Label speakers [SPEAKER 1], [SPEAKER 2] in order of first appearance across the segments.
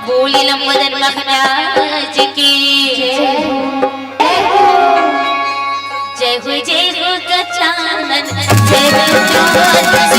[SPEAKER 1] बोली लंबोदर महाराज की जय हो गजानन जय हो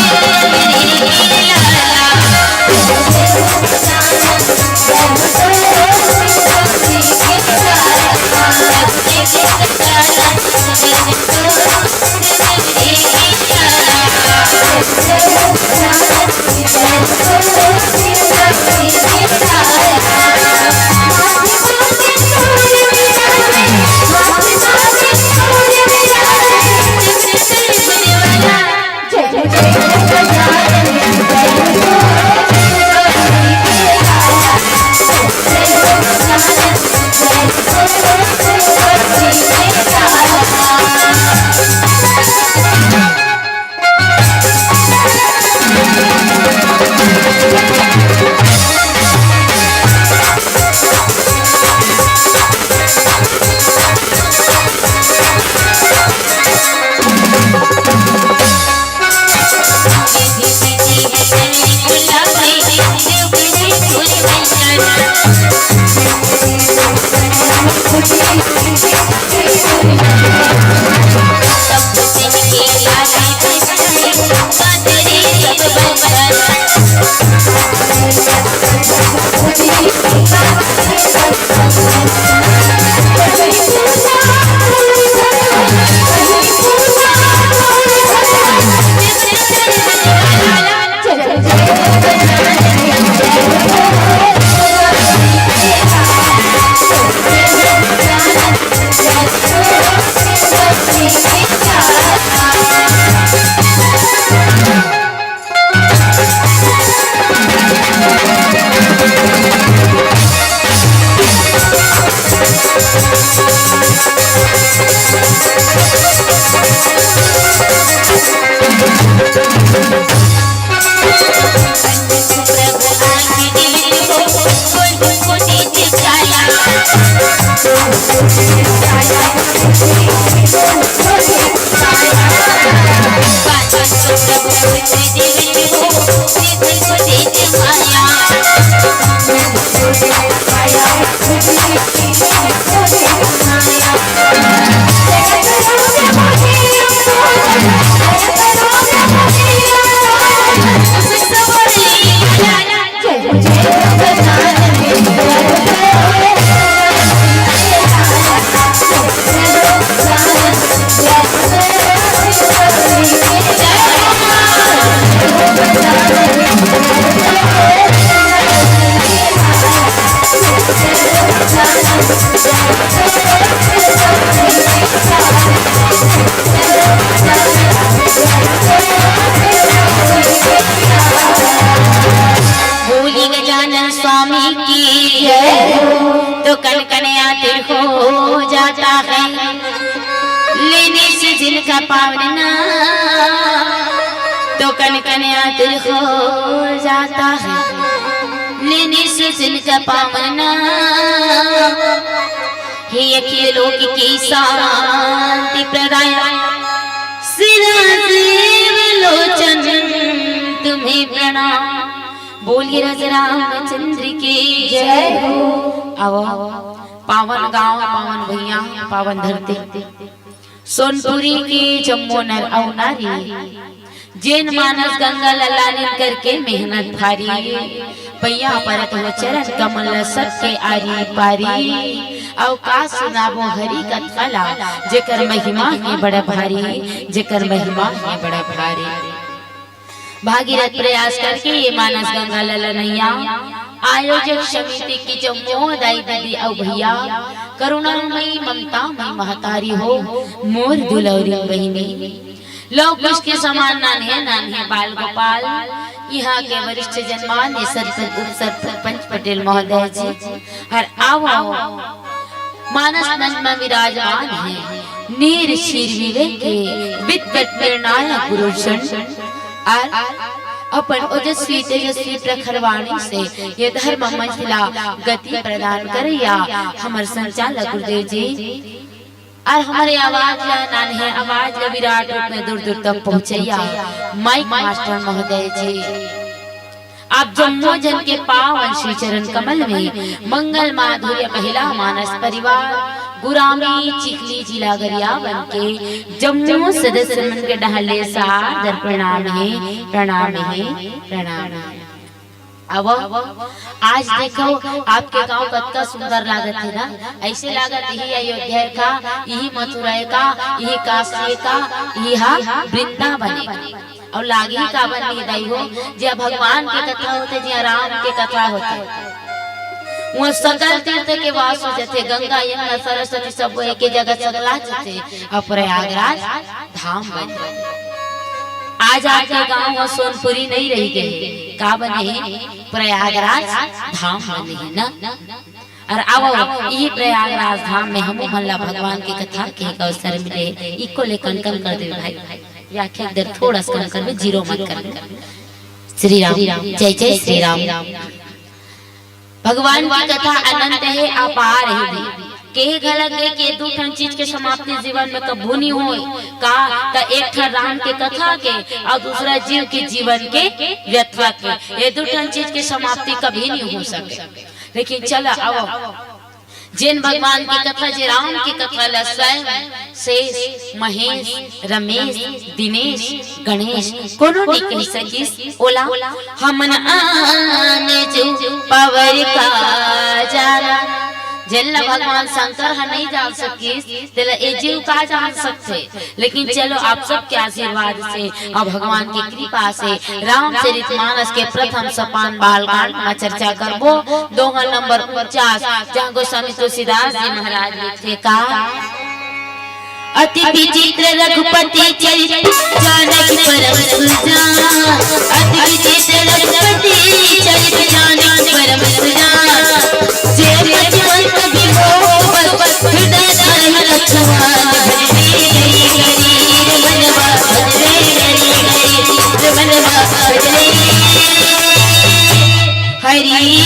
[SPEAKER 1] तो कनकनियाते हो जाता है लेने से जिनका पावना तो कनकनियाते हो जाता है लेने से जिनका पावना हे अखिल लोक की शांति प्रदाय सिरादेव लोचन तुम्हें प्रणाम। बोलिए रामचंद्र की जय हो। आओ पावन गांव पावन भैया पावन धरती सोनपुरी की जम्मू नर और नारी जैन मानस गंगा ललालिन करके मेहनत भारी पैया परत हो चरण कमल सबके आरी पारी अवकाश सुनाबो हरि कथला जेकर महिमा है बड़ा भारी जेकर महिमा है बड़ा भारी। भागीरथ प्रयास करके ये मानस गंगा लला नैया आयोजक समिति की जो मोहदाई दीदी और भैया, करुणामयी ममतामयी महतारी हो, मोर दुलौरी बहिनी, लोग उसके समान नान्हे नान्हे बाल गोपाल, यहाँ के वरिष्ठ जनमान्य सरपंच पटेल महोदय जी, और आओ मानस मंच में विराजमान है नीर शीर विवेक विद्वत निर्णायक गुरुजन और अपन ओजस्वी तेजस्वी प्रखरवाणी से ये धर्म मंजिला गति प्रदान करिया हमारे संचालक गुरुदेव जी, और हमारे आवाज नान्हे आवाज विराट रूप में दूर दूर तक पहुँचैया माइक मास्टर महोदय जी। आप जम्मू जन के पावन श्री चरण कमल में मंगल माधुर्य महिला मानस परिवार गुरामी चिखली जिला गरियाबंद के जम्मू सदस्य मन के डहले सादर प्रणाम है, प्रणाम है, प्रणाम है। अब आज देखो आपके गांव कितना सुंदर लागत है ना, ऐसे लागत यही अयोध्या का, यही मथुरा का, यही काशी का, यही वृंदावन और लागी का बन निदाई हो जहाँ भगवान की कथा होते, जहाँ राम के कथा होते, वहाँ सकल तीर्थ के वास हो जाते, गंगा यमुना सरस्वती सब एक जगह सगला जाते और प्रयागराज धाम बन जाते। आज आपके गांव सोनपुरी नहीं रही गई, का बने प्रयागराज धाम बने है ना। और अब यही प्रयागराज धाम में हम मोहल्ला भगवान की कथा के अवसर मिले, इको लेकर कम कर दे भाई, व्याख्या इधर थोड़ा सा कम कर, जीरो मत कर। श्री राम, जय जय श्री राम। भगवान की कथा अनंत है, अपार है, के गलत है के दो ठन चीज के समाप्ति जीवन में कबू नहीं होई का एक ठन राम के कथा के और दूसरा जीव के जीवन के व्यथा के, ये दो ठन चीज के समाप्ति कभी नहीं हो सके। लेकिन चला आओ जिन भगवान की कथा, जे राम की कथा लसाय शेष महेश रमेश दिनेश गणेश कोनो नहीं कह सकिस ओला हमन आन जो पावर का जाना, जिला भगवान शंकर है नहीं जान सकिस तेला ए जीव का जान सकते। लेकिन चलो आप सब के आशीर्वाद से और भगवान की कृपा से रामचरितमानस के प्रथम सोपान बालकांड में चर्चा करबो। दोहा नंबर 49 जहाँ गोस्वामी तुलसीदास जी महाराज लिखे का, अति विचित्र रघुपति चरित जानकी परम सुजान, अति विचित्र रघुपति चरित जानकी परम सुजान, जे पतिवंत विमोह बस हृदय धरि लक्ष्मण भजरे गरी मनवा भजरे गरी मनवा भजरे हरि हरि।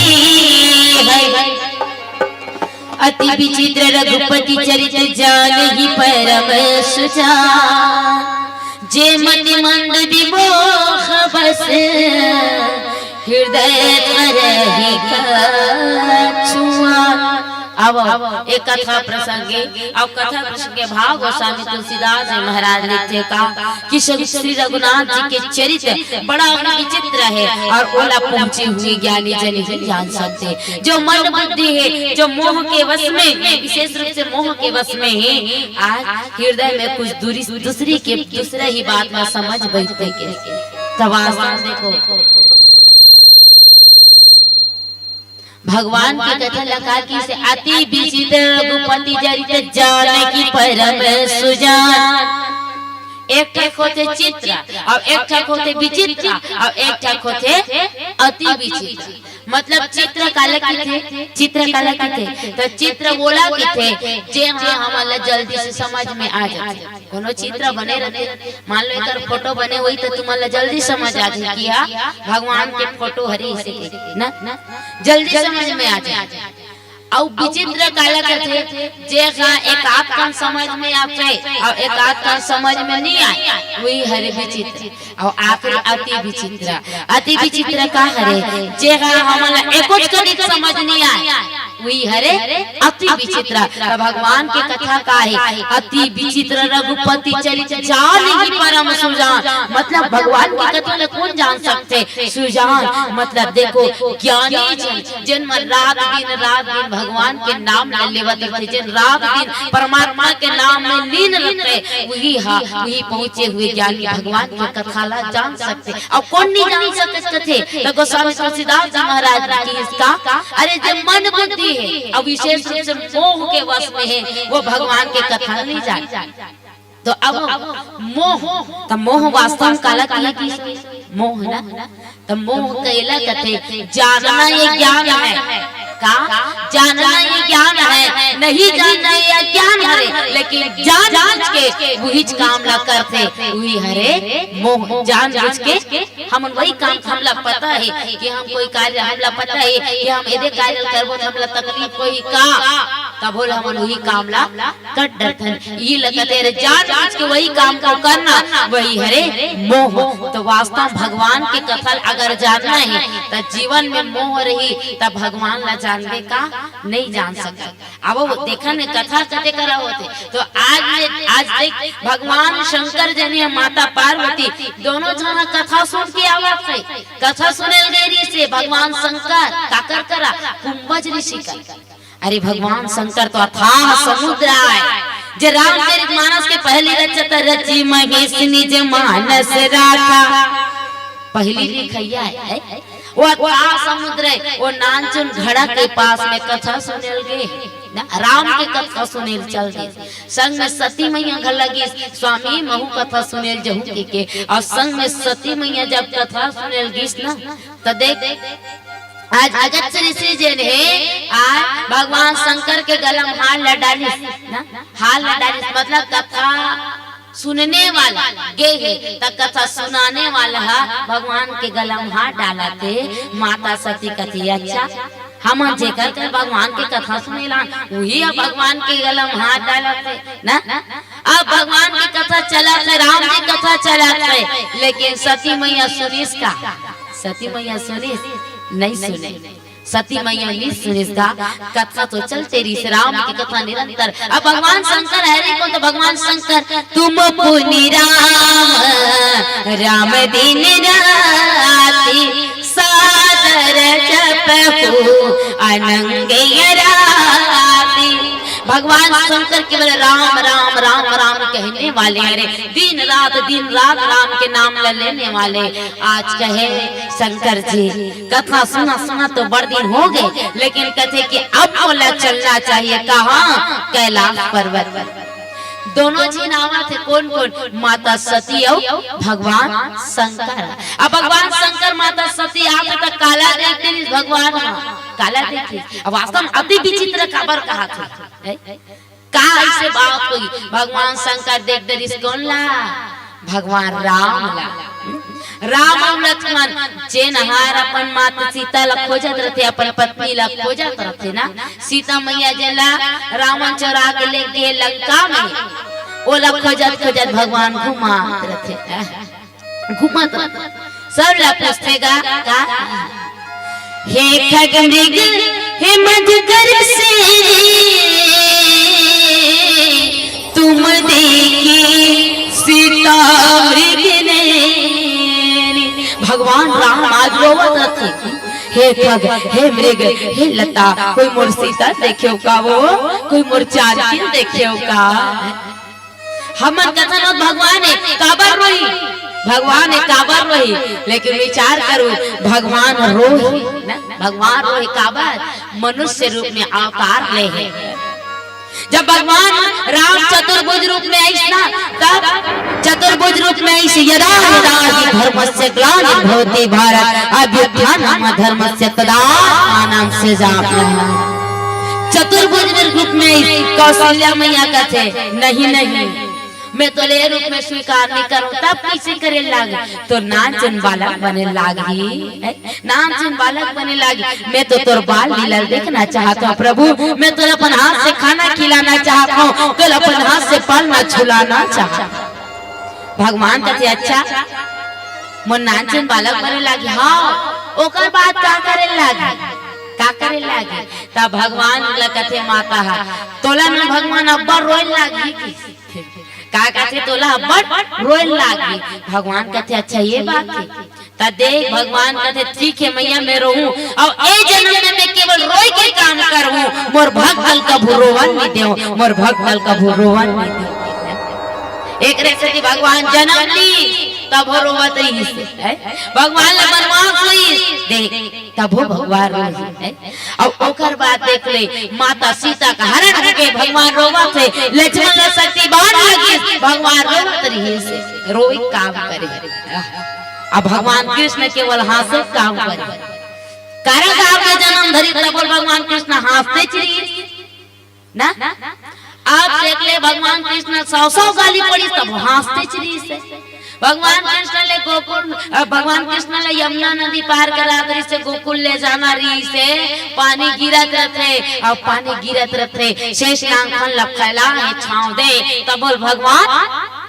[SPEAKER 1] अति विचित्र रघुपति चरित जानकी परम सुजान, जे मति मंद विमोह बस हृदय धरि लक्ष्मण। अब एक कथा प्रसंगे अब कथा प्रसंगे भाव गोस्वामी तुलसीदास जी महाराज लिखते का कि श्री रघुनाथ जी के चरित्र बड़ा विचित्र है और ओला पहुंचे हुए ज्ञानी जन ही जान सकते। जो मन बुद्धि है, जो मोह के वश में, विशेष रूप से मोह के वश में है, आज हृदय में कुछ दूसरी के दूसरे ही बात में समझ बैठते के तवाज़ुन देखो। भगवान की कथा लगा की से अति विचित्र रघुपति चरित जानकी परम सुजान। एक ठक होते चित्र और एक ठक होते विचित्र और एक ठक होते अति विचित्र। मतलब चित्र काले की थे, चित्र काले की थे तो चित्र बोला की थे जे हाँ हमारा जल्दी से समझ में आ जाते। कोनो चित्र बने रहते, मान लो इधर फोटो बने हुई तो तुम्हारा जल्दी समझ आ जाए कि हाँ भगवान के फोटो हरी से ना जल्दी समझ में आ जाए। और विचित्र काला कहते जे एक आध का समझ में आते और एक आध का समझ में नहीं आए, वही हरे विचित्र। और आखिर अति विचित्र, अति विचित्र का हरे जे हमारा एक समझ नहीं आए, वही हरे अति विचित्र। तो भगवान के कथा का है अति विचित्र रघुपति चरित जानकी परम सुजान। मतलब भगवान की कथा कौन जान सकते? सुजान मतलब देखो ज्ञानी जिन रात दिन भगवान के नाम में लेवत रहते, जिन रात दिन परमात्मा के नाम में लीन रहते, वही पहुंचे हुए ज्ञानी भगवान की कथा कथाला जान सकते। अब कौन नहीं जान सकते थे? तो गोस्वामी तुलसीदास जी महाराज की इसका अरे जो मन बुद्धि है अब विशेष रूप से मोह के वश में है, वो भगवान के कथा नहीं जान। तो अब मोह वास्तव में काला की मोह ना, तो मोह कैला कथे जानना ये ज्ञान है का, जानना ये ज्ञान है, नहीं जानना ये ज्ञान है, लेकिन जान के वही काम ला करते वही हरे मोह। जान बुझ के हम वही काम हमला पता है कि हम कोई कार्य हमला पता है कि हम यदि कार्य करबो तो हमला तकलीफ कोई का, तब बोला हम वही काम ला कट डरथन। ये लगते रे जान बुझ के वही काम को करना वही हरे मोह। तो वास्तव भगवान के कथा अगर जानना है तो जीवन में मोह रही तब भगवान ला जानने का नहीं जान सकता। अब वो देखा ने कथा कते करा होते। तो आज देख भगवान शंकर जने माता पार्वती दोनों जना कथा सुन के आवत है। कथा सुनेल गई से भगवान शंकर काकर करा कुंभज ऋषि का। अरे भगवान शंकर तो अथाह समुद्र है जे रामचरितमानस के पहली रचता रची महेश निज मानस राखा। पहली लिखैया है वो अथाह समुद्र है, वो नानचुन घड़ा के पास में कथा सुनेल गए राम के कथा सुनेल चल गए। संग में सती मैया घर लगी स्वामी महू कथा सुनेल जहू के, और संग में सती मैया जब कथा सुनेल गीस ना तो देख आज अगस्त ऋषि जी ने आज भगवान शंकर के गला में हाथ लडाली ना, हाथ लडाली मतलब कथा सुनने वाला गे है तो कथा सुनाने वाला भगवान के गला में हाथ डालाते। माता सती कथी अच्छा हम जेकर के भगवान की कथा सुनेला वही भगवान के गला में हाथ डालते ना। अब भगवान की कथा चला थे, राम की कथा चला थे, लेकिन सती मैया सुनीस का, सती मैया सुनीस नहीं सुने, सती मैया नहीं सुनीस का कथा तो चलते रही राम की कथा निरंतर। अब भगवान शंकर है को तो भगवान शंकर तुम पुनि राम राम दिन राति सादर जपहु अनंगे राति। भगवान शंकर केवल राम राम राम राम कहने वाले अरे दिन रात राम के नाम लेने वाले। आज कहे शंकर जी कथा सुना सुना तो बड़ दिन हो गए, लेकिन कहते कि अब बोला चलना चाहिए कहाँ कैलाश पर्वत। दोनों जी नामा थे कौन कौन, माता सती और भगवान शंकर। अब भगवान शंकर माता सती आप तक काला देखते भगवान काला देखते। अब वास्तव में अति विचित्र खबर कहा था कहा ऐसे बात हुई। भगवान शंकर देख दे कौन ला, भगवान राम ला। राम और लक्ष्मण जे नहार अपन माता सीता ला खोजत रहते, अपन पत्नी ला खोजत रहते ना। सीता मैया जला रावण चोरा के ले गए लंका में, वो ला खोजत खोजत भगवान घुमात रहते, घुमात रहते। सब ला पूछतेगा का हे खग मृग हे मधुकर से तुम देखी सीता मृग ने। भगवान राम आज रोवत रहते, हे खग हे मृग हे लता कोई मोर सीता देखियो का, वो कोई मोर चाची देखियो का। हमन कथन भगवान ने काबर रोई, भगवान ने काबर रोई, लेकिन विचार करो भगवान रोई ना, भगवान रोई काबर मनुष्य रूप में अवतार ले है। जब भगवान राम चतुर्भुज रूप में आई ना, तब चतुर्भुज रूप में आई यदा यदा हि धर्मस्य ग्लानिर्भवति भारत अभ्युत्थानम् धर्मस्य तदात्मानं सृजाम्यहम्। चतुर्भुज रूप में कौशल्या मैया कहते नहीं नहीं मैं तो ले रूप में स्वीकार नहीं करूं, तब कैसे करे लागे तो नाचन बालक बने लागी, नाचन बालक बने लागी। मैं तो तोर बाल लीला देखना चाहता हूँ प्रभु, मैं तो अपन हाथ से खाना खिलाना चाहता हूँ, तो अपन हाथ से पालना झुलाना चाहता। भगवान कहते अच्छा मोर नाचन बालक बने लागी, हाँ ओकर बात का करे लागी, का करे लागी। तब भगवान कहते माता तोला में भगवान अब्बा रोए लागी, का कहते तोला बड़ रोए लागी। भगवान कहते अच्छा ये बात है, ता देख भगवान कहते ठीक है मैया मैं रोऊं, और ए जन्म में मैं केवल रोई के काम करूं, मोर भक्तल का भुरोवन नहीं देओ, मोर भक्तल का भुरोवन नहीं देओ। एक रेखती भगवान जन्म ली तब हो रोवत रही से भगवान ने बनवास हुई देख तब हो भगवान रोई है। अब ओकर बात देख ले माता सीता का हरण होके भगवान रोवत है, लक्ष्मण ने शक्ति बाण लगी भगवान रोवत रही से रोई काम करे। अब भगवान कृष्ण केवल हंसे काम करे कारण आपने जन्म धरी तब भगवान कृष्ण हंसते चली ना। आप देख ले भगवान कृष्ण 100 गाली पड़ी तब हंसते चली से। भगवान कृष्ण ले गोकुल भगवान कृष्ण ले यमुना नदी पार करा दरी से गोकुल ले जाना रही से पानी गिरत रहते और पानी गिरत रहते शेष नांगन लखला छाव दे तब भगवान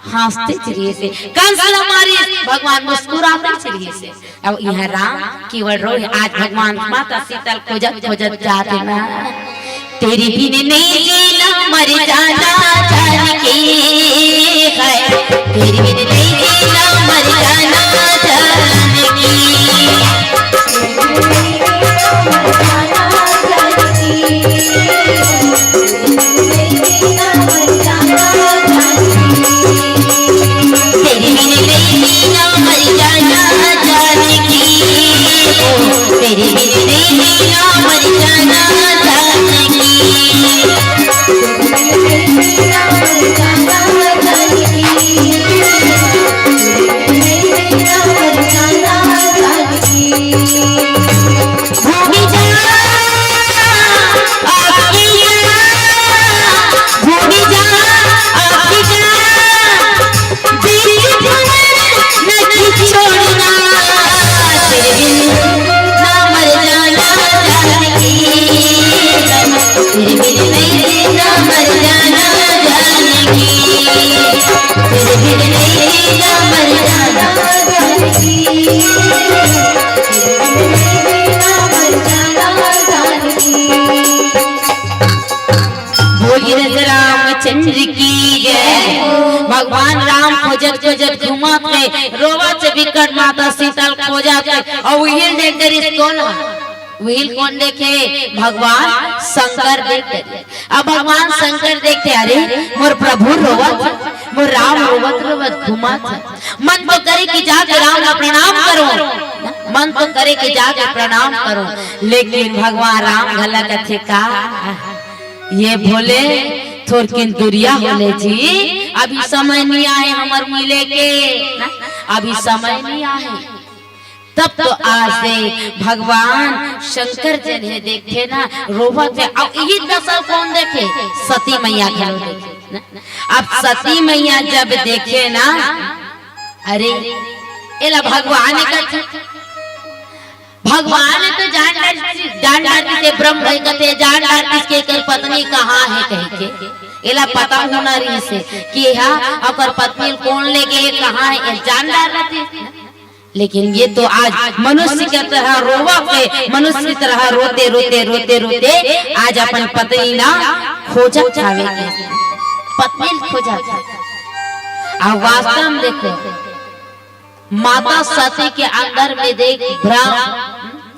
[SPEAKER 1] हंसते चलिए से कंस मारी भगवान मुस्कुराते चलिए से। अब यह राम केवल रोए आज भगवान माता सीता खोजत खोजत जाते ना तेरी बिन नहीं जीना मर जाना जानकी है, तेरी बिन नहीं जीना मर जाना जानकी। तेरी बिन नहीं जीना मर जाना जानकी, तेरी बिन नहीं जीना मर जाना जानकी। रामचंद्र की जय। भगवान राम खोजत खोजत घूमत है रोवत से विकट माता सीता खोजत है और व्हील देख कर कौन व्हील कौन देखे भगवान शंकर देखते। अब भगवान शंकर देखते अरे मोर प्रभु रोवत मोर राम रोवत रोवत घूमत मन तो करे कि जाके राम का प्रणाम करो, मन तो करे कि जाके प्रणाम करो लेकिन भगवान राम गला कथे का ये भोले थोड़किन दूरिया होले जी अभी समय नहीं आए हमार मिले के अभी समय नहीं आए। तब तो आज से भगवान शंकर जी ने देखे ना रोवत है। अब यही दशा कौन देखे सती मैया घर देखे। अब सती मैया जब देखे ना अरे एला भगवान का भगवान तो जान डालती से ब्रह्म कहते जान डालती के कर पत्नी कहाँ है कह के एला पता होना रही से कि हाँ अगर पत्नी कौन ले गए कहाँ है जान डालती। लेकिन ये तो आज मनुष्य की तरह रोवा पे मनुष्य की तरह रोते रोते रोते रोते आज अपन पत्नी ना खोजा छावे पत्नी खोजा। अब वास्तव में देखो माता सती के अंदर में देख भ्रम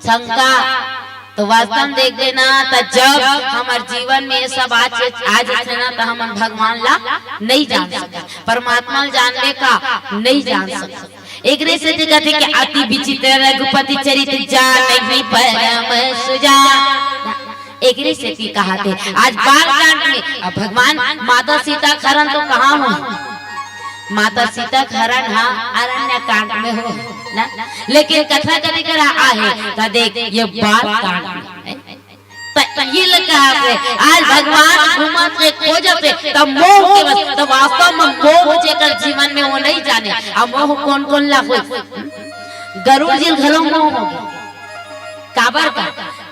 [SPEAKER 1] शंका तो वास्तव देख देना तो जब हमारे जीवन में ये सब आज ना तो हम भगवान ला नहीं जान सकते परमात्मा जानने का नहीं जान सकते। एक से कहते कि अति विचित्र रघुपति चरित्र जान नहीं परम सुजा एक से कहा थे आज बालकांड में। अब भगवान माता सीता खरन तो कहाँ हो माता सीता खरन हाँ अरण्य कांड में हो ना लेकिन कथा कभी करा आहे तो देख ये बाल कांड ये लगा है आज भगवान घुमत से खोजत से तब मोह के बस तब वास्तव में मोह जेकर जीवन में वो नहीं जाने अब मोह कौन कौन ला हो गरुड़ जी घरों मोह हो गए काबर का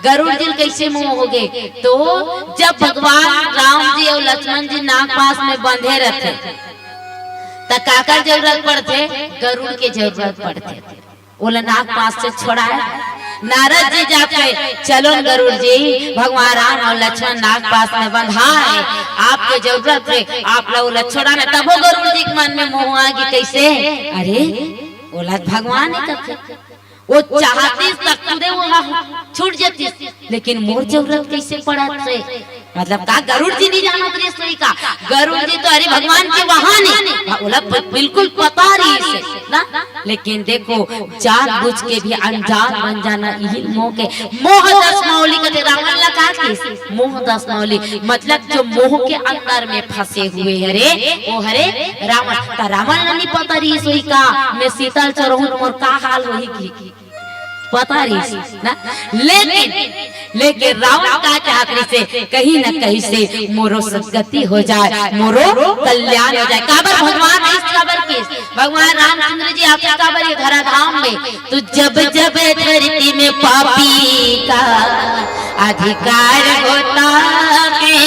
[SPEAKER 1] गरुड़ जी कैसे मोह हो गए तो जब भगवान राम जी और लक्ष्मण जी नाग पास में बंधे रहते तो काकर जरूरत पड़ते गरुड़ के जरूरत पड़ते बोला नाग पास से छोड़ाए नारद जी जाते चलो गरुड़ जी भगवान राम और लक्ष्मण नाग पास में बंधा है आपके जरूरत है आप लोग छोड़ाना तब वो गरुड़ जी के मन में मोह आ गई कैसे अरे बोला भगवान ही करते वो चाहती तक वो छूट जाती लेकिन मोर जरूरत कैसे पड़ा मतलब का गरुड़ जी नहीं जाना तो सोई का गरुड़ जी तो अरे भगवान के वहां नहीं बोला बिल्कुल पता रही से ना, लेकिन देखो जानबूझ के भी अनजान बन जाना यही मोह के मोह दस मौली का रावण लगा के मोह दस मौली मतलब जो मोह के अंदर में फंसे हुए हरे वो हरे रावण का रावण नहीं पता रही सोई का मैं शीतल चढ़ूं मोर का हाल होई की पता रही ना, लेकिन रावण का चाहते से कहीं न कहीं से मोरो सदगति हो जाए मोरो कल्याण हो जाए। काबर भगवान इस काबर के भगवान रामचंद्र जी आपके काबर ये धराधाम में तो जब जब धरती में पापी का अधिकार होता है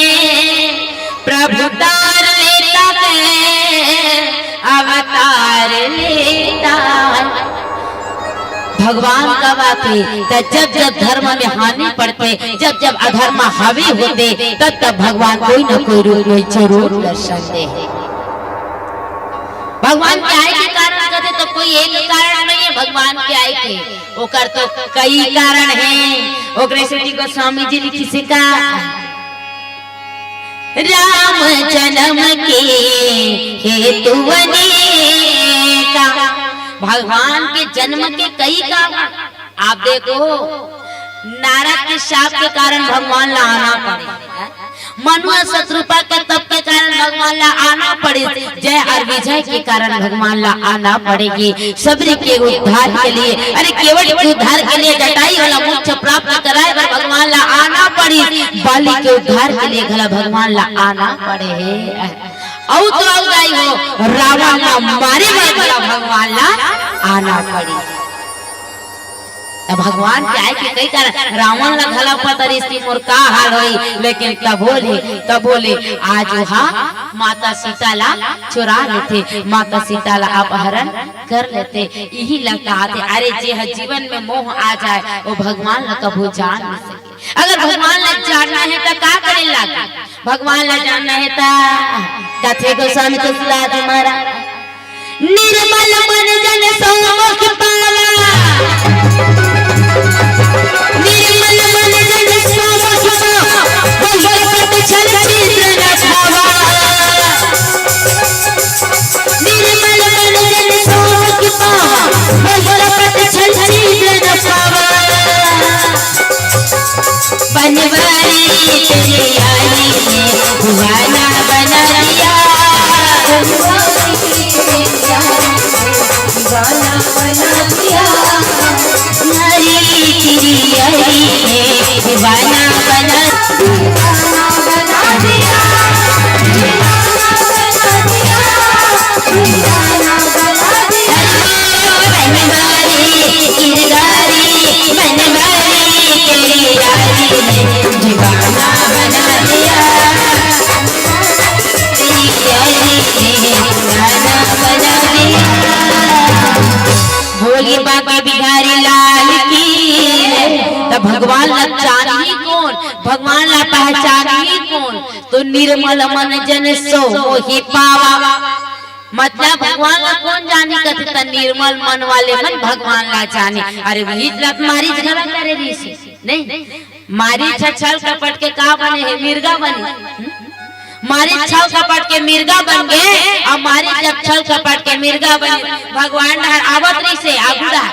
[SPEAKER 1] प्रभु तार लेता है अवतार लेता है। भगवान का बात है जब जब धर्म में हानि पड़ते जब जब अधर्म हावी होते तब तब भगवान कोई न कोई रूप में जरूर दर्शन दे। भगवान के आए के कारण कहते तो कोई एक कारण नहीं है भगवान के आए के ओकर तो कई कारण हैं। ओकरे से गोस्वामी जी लिखी से का राम जन्म के हेतु अनेका भगवान के जन्म के कई कारण आप देखो नारद के शाप के कारण भगवान ला आना पड़े मनु शत्रुपा के तप के कारण भगवान ला आना पड़े जय और विजय के कारण भगवान ला आना पड़ेगी सबरी के उद्धार के लिए अरे केवल उद्धार के लिए जटाई वाला मोक्ष प्राप्त कराए पर भगवान ला आना पड़ी बाली के उद्धार के लिए घला भगवान ला आना पड़े औ तो औदाई हो रावण का मारे वाला भगवान ला आना पड़ी। भगवान के आए के कई कारण रावण ला घला पता रिश्ती मोर का हाल होई लेकिन तब बोले आज वहाँ माता सीता ला चुरा लेते माता सीता ला अपहरण कर लेते यही लगता आते अरे जे जीवन में मोह आ जाए वो भगवान ला कबू जान नहीं सके। अगर भगवान ला जानना है तो का करे लागे भगवान ला जानना है तो कथे गोस्वामी तुलसीदास महाराज निर्मल मन जन सम्मुख पावा निर्मल मन जन सम्मुख पावा भगवत छल चित्र न छावा निर्मल मन जन सम्मुख पावा भगवत छल चित्र न छावा बनवारी तेरी आई ने दीवाना बना दिया दीवाना बना दिया हरी तेरी ने दीवाना बना दिया भोली बाबा बिहारी लाल की तो भगवान ला जानी कौन भगवान ला पहचानी कौन तो निर्मल मन जन सो मोहि पावा मतलब भगवान ला कौन जानी कहते त निर्मल मन वाले मन भगवान ला जाने। अरे वही मारी झगड़ा करे ऋषि नहीं मारी छल कपट के का बने है मिर्गा बने मारी छल कपट के मिर्गा बन गए और मारी जब छल कपट के मिर्गा बने भगवान आवतरी से आगुदा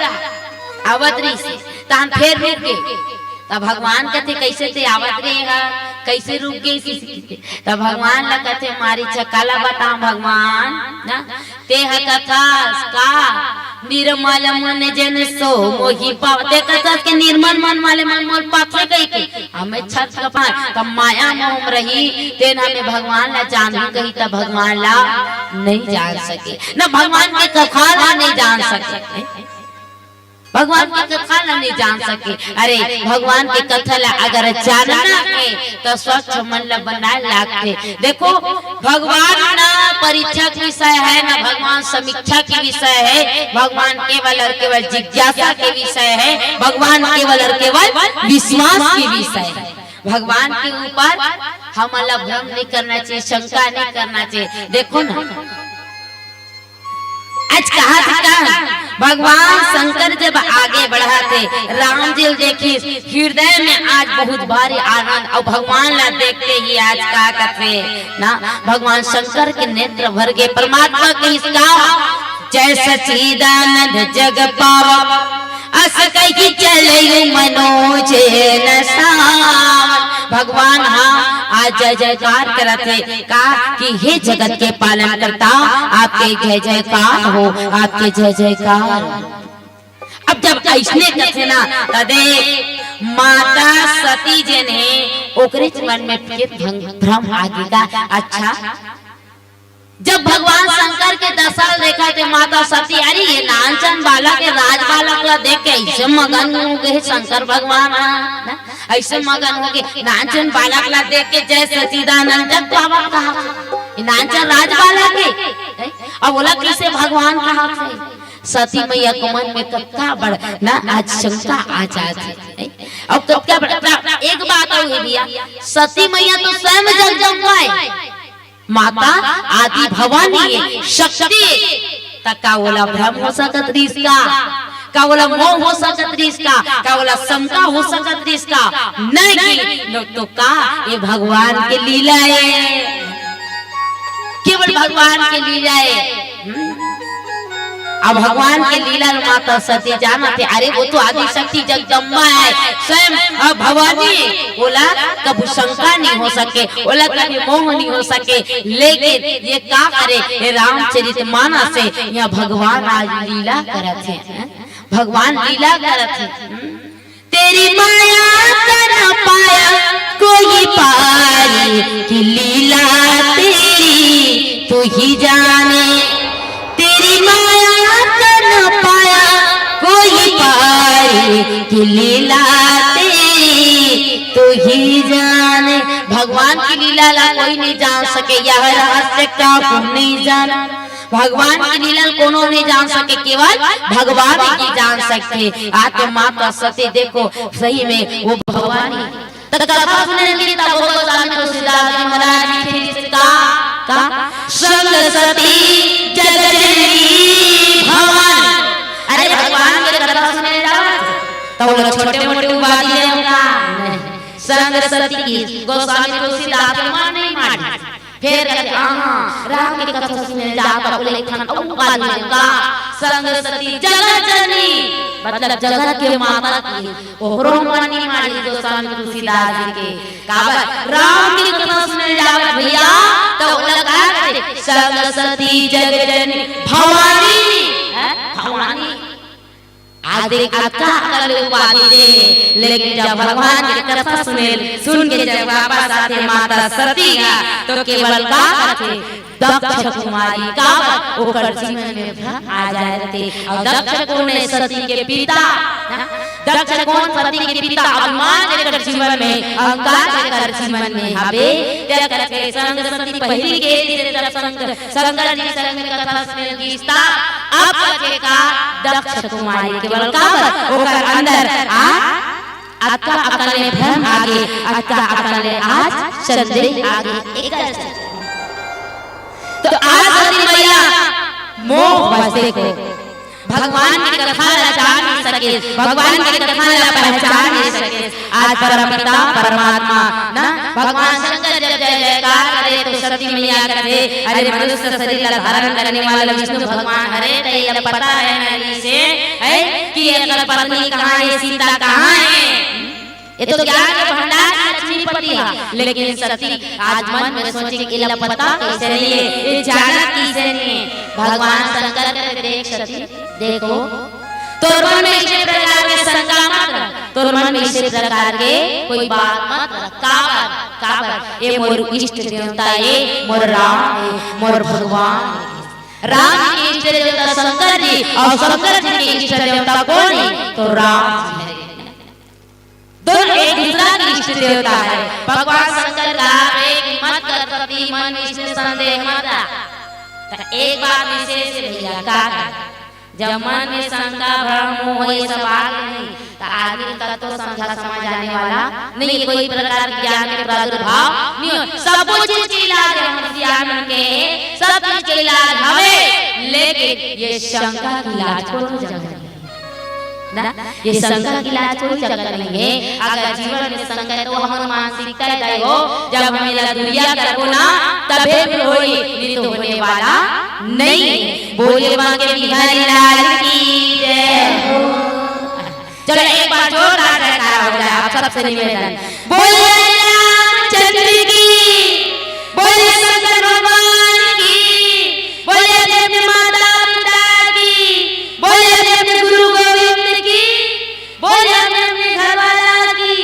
[SPEAKER 1] आवतरी से तहन फिर रुक गए तब भगवान कहते कैसे ते आवत रहेगा कैसे रुक गए तब भगवान ला कहते मारी छकाला बता भगवान ना ते कथा का निर्मल मन जन सो मोहि पावते कथा के निर्मल मन वाले मन मोल पाथे कही के हमें छत कपा तब माया मोह रही तेन हमें भगवान ला जानू कही तब भगवान ला नहीं जान सके न भगवान के कथा ला नहीं जान सके भगवान की कथा नहीं जान सके। अरे भगवान की कथा ला अगर जानना है तो स्वच्छ मन ला बनाए लागते। देखो भगवान ना परीक्षा की विषय है ना भगवान समीक्षा की विषय है भगवान केवल और केवल जिज्ञासा के विषय है भगवान केवल और केवल विश्वास की विषय है। भगवान के ऊपर हमारा भ्रम नहीं करना चाहिए शंका नहीं करना चाहिए। देखो ना आज कहा था भगवान शंकर जब आगे बढ़ा थे राम जी देखी हृदय में आज बहुत भारी आनंद और भगवान ला देखते ही आज कहा करते ना भगवान शंकर के नेत्र भर गए परमात्मा के इसका जय सच्चिदानंद जग पावा अस कही चले मनोज न सावन भगवान हाँ आज जय जयकार करते कहा कि हे जगत के पालन करता आपके जय जयकार हो आपके जय जयकार। अब जब ऐसने कथे ना तदे माता सती जी ने ओकरे मन में फिर भ्रम आगे का अच्छा जब भगवान शंकर के दशा देखा थे माता सती अरे ये नानचन बालक के राज बालक ला देख के ऐसे मगन हो गए शंकर भगवान ऐसे मगन हो गए नानचन बालक ला देख के जय सच्चिदानंद जग बाबा कहा नानचन राज बालक है अब बोला किसे भगवान कहा थे सती मैया के मन में कत्ता बड़ ना आज शंका आ जाती अब कत्ता बड़ा एक बात और भैया सती मैया तो स्वयं जग जगवाए माता आदि भवानी है शक्ति तक का बोला भ्रम हो सकत इसका का बोला मोह हो सकत इसका का बोला शंका हो सकत इसका नहीं तो का ये भगवान के लीला है केवल भगवान के लीला है। अब भगवान के लीला माता सती जाना थे अरे वो तो आदि शक्ति जगदम्बा है स्वयं भवानी बोला कभी शंका नहीं हो सके बोला कभी मोह नहीं हो सके लेकिन ये क्या करे रामचरित मानस से यहाँ भगवान आज लीला करत है भगवान लीला करत है तेरी माया कर पाया कोई पारी की लीला तेरी तू ही जाने तेरी माया पाया कोई पारी की लीला तेरी तू ही जाने भगवान की लीला ला कोई नहीं जान सके यह रहस्य का नहीं जाना भगवान की लीला कोनो नहीं जान सके केवल भगवान ही जान सकते आत्मा माता सती देखो सही में वो भगवान कथा सुनने के तब वो स्वामी तुलसीदास जी महाराज जी का सरस्वती जगजननी भगवान अरे भगवान के कथा सुनने जाओ तो वो छोटे मोटे उपाधि है उनका सरस्वती की गोस्वामी तुलसीदास जी नहीं मारी फिर कहते हां राम की कथा सुनने जाओ तो बोले थाना उपाधि है उनका सरस्वती जगजननी मतलब जगत के माता की ओहरो मानी मारी गोस्वामी तुलसीदास जी के काबा राम की कथा सुनने जाओ भैया तो लगा सरस्वती जगजननी भवानी भवानी आज देख आता कर उपाधि दे लेकिन जब भगवान की कथा सुन के जब वापस आते माता सती तो केवल का करते दक्ष कुमारी का ओकर जीवन में आ जाते और दक्ष कौन है सती के पिता दक्ष कौन सती के पिता अभिमान लेकर जीवन में अहंकार लेकर जीवन में हवे त्या करके संग सती पहली के शंकर जी संग में कथा सुनने की स्था अब के का दक्ष कुमारी केवल का ओकर अंदर अक्का अकले भ्रम आगे अक्का अकले आज संदेह आगे एक तो आज सती मैया मोह बसे को भगवान की कथा जान नहीं सके भगवान की कथा पहचान नहीं सके आज परमपिता परमात्मा ना भगवान शंकर जय जय जयकार करे तो सती मैया करे अरे मनुष्य शरीर का धारण करने वाला विष्णु भगवान हरे तेरे पता है नहीं से है कि ये पत्नी कहाँ है सीता कहाँ है ये तो ज्ञान के भंडार लक्ष्मी पति है लेकिन सती आज मन में सोचे कि इला पता कैसे नहीं है ये जाना कैसे नहीं है भगवान शंकर के देख सती देखो तोर मन में इस प्रकार के शंका मत तोर मन में इस प्रकार के कोई बात मत काबर ये मोर इष्ट देवता ये मोर राम है मोर भगवान राम के इष्ट देवता शंकर जी और शंकर जी के इष्ट देवता कौन है तो राम जी दोनों एक दूसरा की इष्ट देवता है भगवान शंकर का एक मत कर प्रति मन में इष्ट संदेह मत एक बात विशेष भैया का जब मन में शंका भ्रम मोह ये सब आ नहीं तो आदमी का तो समझा समझ आने वाला नहीं कोई प्रकार के ज्ञान के प्रादुर्भाव नहीं सब चीज के इलाज है ज्ञान के सब चीज के इलाज हवे लेकिन ये शंका की इलाज को जगह ना, ये शंका की इलाज कोई जगह नहीं है। अगर जीवन में शंका है तो हम मानसिकता है हो, जब हमें दुनिया करो ना तबे भी होई, नहीं तो होने वाला नहीं। बोले मां के बिहारी लाल की जय हो। चलो एक बार जोरदार जयकारा हो जाए आप सबसे निवेदन। बोले रामचंद्र की, बोले शंकर भगवान की, बोले अपने माता पिता की, बोले अपने गुरु गोविंद की, बोले अपने घर वाला की।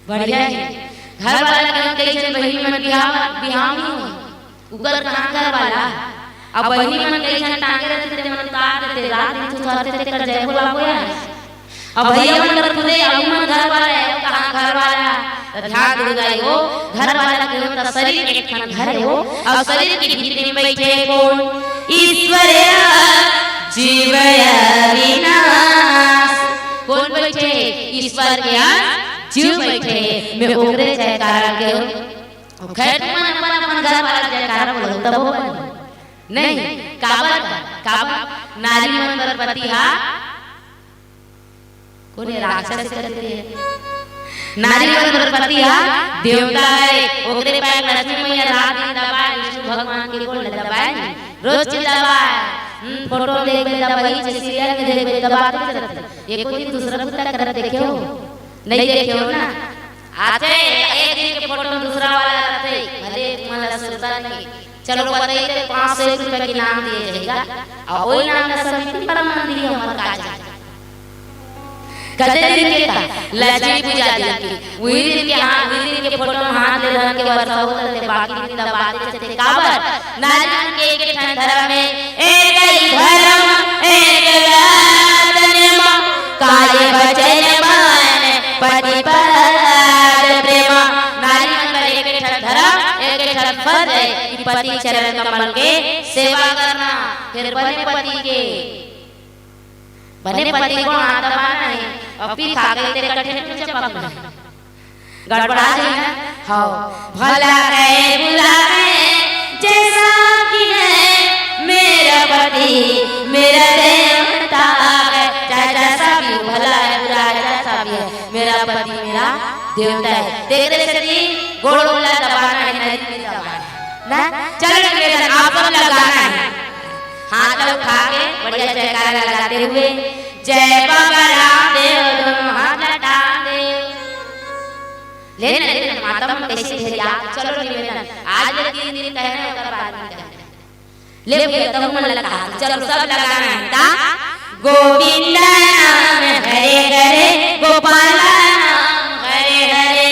[SPEAKER 1] बढ़िया है। घर वाला क्यों कैसे बहिनी मन बिहाव नहीं हो उगर कहां घर वाला। अब बहिनी मन कैसे टांगे रहते थे मन काट देते रात दिन तो करते कर जय बोला होया। अब भैया मन कर खुदे अब मन घर वाला है कहां घर वाला। तो ध्यान दे गई हो घर वाला के मतलब शरीर एक खन घर है हो। अब शरीर के भीतर में बैठे कौन ईश्वर जीव अविनाश। कौन बैठे ईश्वर के जीव बैठे मैं ओकरे जयकारा के खैर मन अपन घर वाला जयकारा बोलो तब हो नहीं। काबर नारी मन गणपति हा कोने राक्षस करते है। नारी मन गणपति हा देवता है ओकरे पैर लक्ष्मी मैया रात दिन दबाए विष्णु भगवान के गोल दबाए रोज दबाए। फोटो देख ले दबाई सीरियल में देख ले दबाते रहते। एको दिन दूसरा बुता कर देखे हो नहीं देखे हो ना। आते एक दिन के फोटो दूसरा वाला रहते भले मन सुनता नहीं। चलो बताइए 500 रुपए के नाम दिए जाएगा और वही नाम का समिति परमान दिए हमारे काज कते दिन के का लक्ष्मी पूजा दिन की वही दिन के हां वही दिन के फोटो में हाथ ले रहा के वर्षा होता थे बाकी दिन दबाते थे। काबर नारायण के एक ठन धर्म में एक ही धर्म एक गादन काले बचन मन पति पर प्रेम। नारायण का एक ठन धर्म एक ठन फर्ज है कि पति चरण कमल के सेवा करना। फिर बने पति को हाथ दबाना है और फिर खा गए तेरे कठिन चपकना गड़बड़ा जाए ना। हाँ भला है बुला है जैसा कि है मेरा पति मेरा देवता है। जैसा भी भला है बुरा है जैसा भी है मेरा पति मेरा देवता है। तेरे शरीर गोड़ गोला दबाना है नहीं दबाना ना। चलो निवेदन आप सब लगाना है हाथ उठा के बढ़िया जयकारा लगाते हुए जय बाबा रामदेव दोनों हाथ लटा दे। लेना माता में कैसे धैर्य चलो निवेदन आज लगी दिन कहने और बाद में कहने ले भैया तब मन लगा चलो सब लगाना है ता गोविंद नाम हरे हरे गोपाल नाम हरे हरे।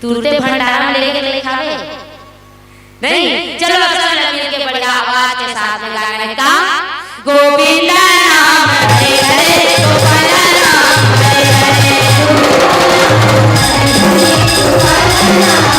[SPEAKER 1] टूटे भंडारा लेके लिखावे नहीं। चलो सब मिलके बढ़िया आवाज के साथ में गाना है का गोविंद नाम हरे हरे गोपाल नाम हरे हरे गोपाल नाम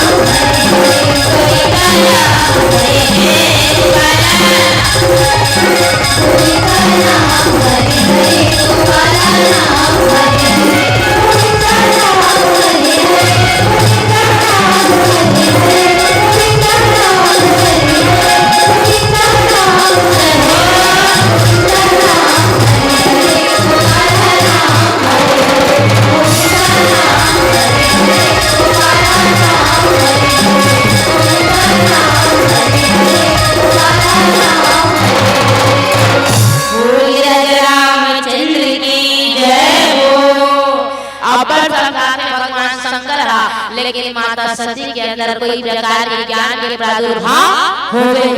[SPEAKER 1] लेकिन माता सती के अंदर कोई प्रकार के ज्ञान के प्रादुर्भाव हो गए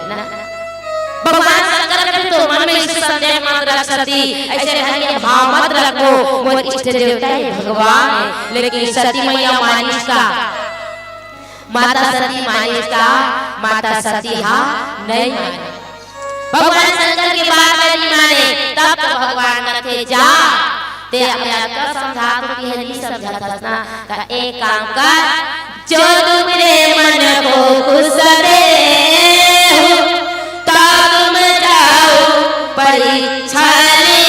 [SPEAKER 1] ना। भगवान शंकर ने तो मन में इस संदेह मत रख सती ऐसे हरि भाव मत रखो वो इष्ट देवता है भगवान है। लेकिन सती मैया मानी इसका माता सती मानी इसका माता सती हा नहीं माने। भगवान शंकर की बात नहीं माने तब तो भगवान न थे जा ते अपने को समझा तो कि नहीं समझा था का एक काम कर जो तुमरे मन को खुश करे हो तब जाओ परीक्षा ले।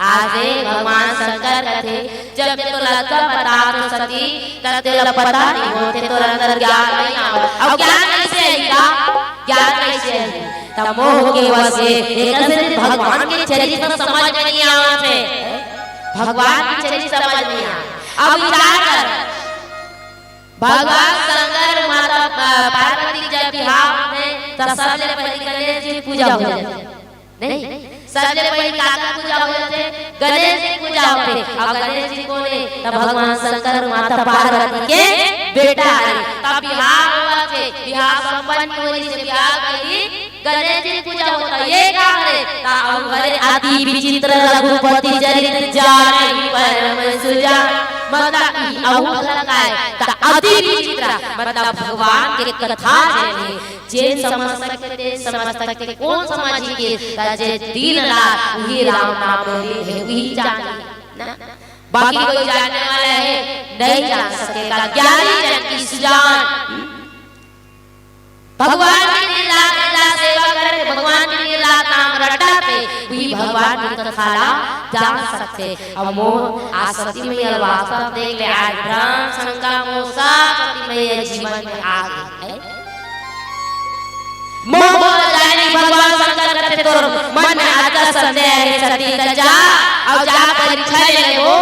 [SPEAKER 1] आज भगवान शंकर करते जब तो लड़का बता तो सती तब तेरा पता नहीं होते तो अंदर ज्ञान नहीं आवा अब ज्ञान कैसे आएगा ज्ञान कैसे आएगा तब मोह के वसे एक से भगवान के चरित्र समझ नहीं आते भगवान के चरित्र समझ नहीं आ अब विचार कर भगवान शंकर माता पार्वती जब बिहार में तब सबसे पहले गणेश जी पूजा हो जाती नहीं सबसे पहले काका पूजा हो जाते गणेश जी पूजा होते और गणेश जी को ने तब भगवान शंकर माता पार्वती के बेटा है तब बिहार हुआ थे बिहार संपन्न होने से बिहार गई गणेश जी पूजा होता ये का है ता अवघरे आदि विचित्र रघुपति चरित्र जाने परम सुजान मतलब अवघर का है ता अति विचित्र मतलब भगवान के कथा है जे समझ सकते कौन समझिए जे दिन रात वही राम नाम ले है वही जाने ना बाकी कोई जानने वाला है नहीं जान सकेगा ज्ञानी जन की सुजान भगवान की लीला सेवा करते भगवान की लीला नाम रटाते वही भगवान की कथा जान सकते अब मोह आसक्ति में वास्तव देख ले आज भ्रम शंका मोह सब में जीवन में आ गए मोह जाने भगवान शंकर करते तो मन में आता संदेह है सती जा और जा परीक्षा ले वो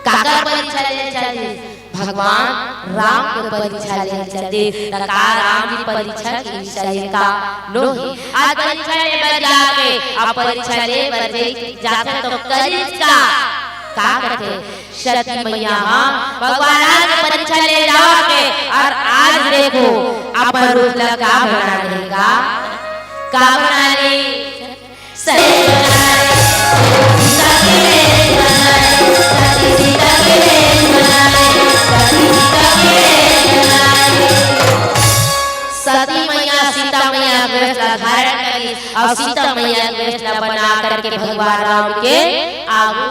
[SPEAKER 1] काका परीक्षा ले चले भगवान राम को परीक्षा ले चले तका राम की परीक्षा की विषय का लोही आज परीक्षा ले बर जाके अब परीक्षा ले बर जाते तो करिस का करते सती मैया भगवान आज परीक्षा ले जाओगे और आज देखो अपन रूप लगा बना देगा का बना ले सही बना ले सती मैया सीता मैया कृष्ण धारण करी और सीता मैया कृष्ण बना करके भगवान राम के आगू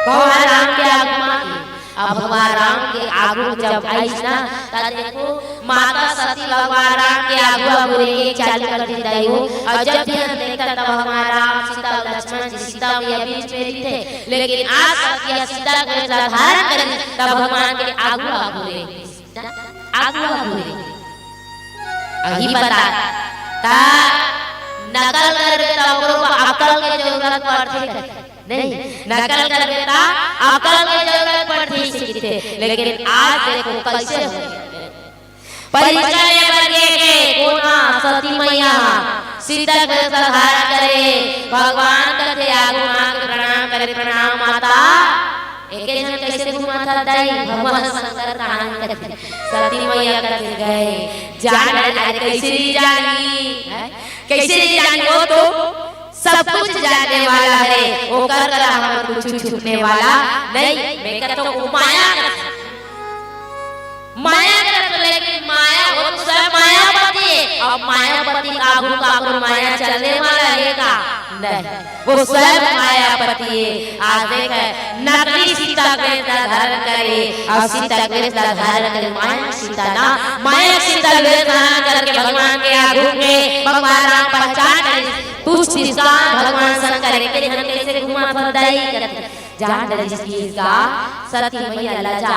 [SPEAKER 1] भगवान राम के आगू अब भगवान राम के आगू जब आई ना तब देखो माता सती भगवान राम के आगू बोले चाल करती रही हो और जब भी हम देखता तब भगवान राम सीता लक्ष्मण जी सीता मैया बीच में थे लेकिन आज सती सीता को धारण करी तब भगवान के आगू बोले अही बता ता नकल कर तब अकल की जरूरत पड़ती है नहीं नकल कर बेटा अकल की जरूरत पड़ती सीखते लेकिन आज देखो कैसे हो परीक्षा ले बने के कोना सती मैया सीता को धारण करे भगवान कथे आगू मांग प्रणाम करे प्रणाम माता एक जन कैसे घुमा था दाई भगवान शंकर कहानी करते सती मैया करते गए जान कैसे जानी हो तो सब कुछ जानने वाला है वो कर हम कुछ छुपने वाला नहीं मैं कहता हूँ माया करत लेकिन माया वो सब मायापति है और मायापति काबू माया चलने वाला है का नहीं वो सब मायापति है आज देख नकली सीता के धारण करे और सीता के धारण करे माया सीता ना माया सीता के धारण करके भगवान के आगू में भगवान राम पहचान करे पूछती भगवान शंकर के हम कैसे घुमा फरदाई करते जान जिसकी का सती मैया लजा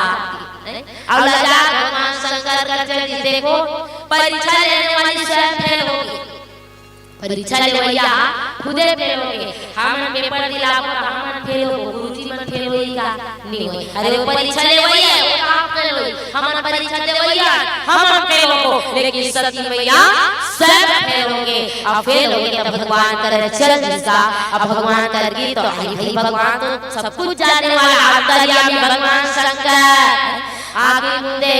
[SPEAKER 1] और लजा भगवान शंकर करते देखो परीक्षा लेने वाली स्वयं फेल होगी परीक्षा ले भैया खुदे फेल होगे हम पेपर दिलाओ हम फेल हो गुरुजी मन फेल होएगा नहीं होई अरे वो परीक्षा ले भैया वो कहां फेल होई हम परीक्षा दे भैया हम फेल हो लेकिन सती मैया सब फेल होगे और फेल होगे तब भगवान करे चल जिसका अब भगवान करेगी तो भाई भगवान तो सब कुछ जानने वाला अंतर्यामी भगवान शंकर आगे मुंडे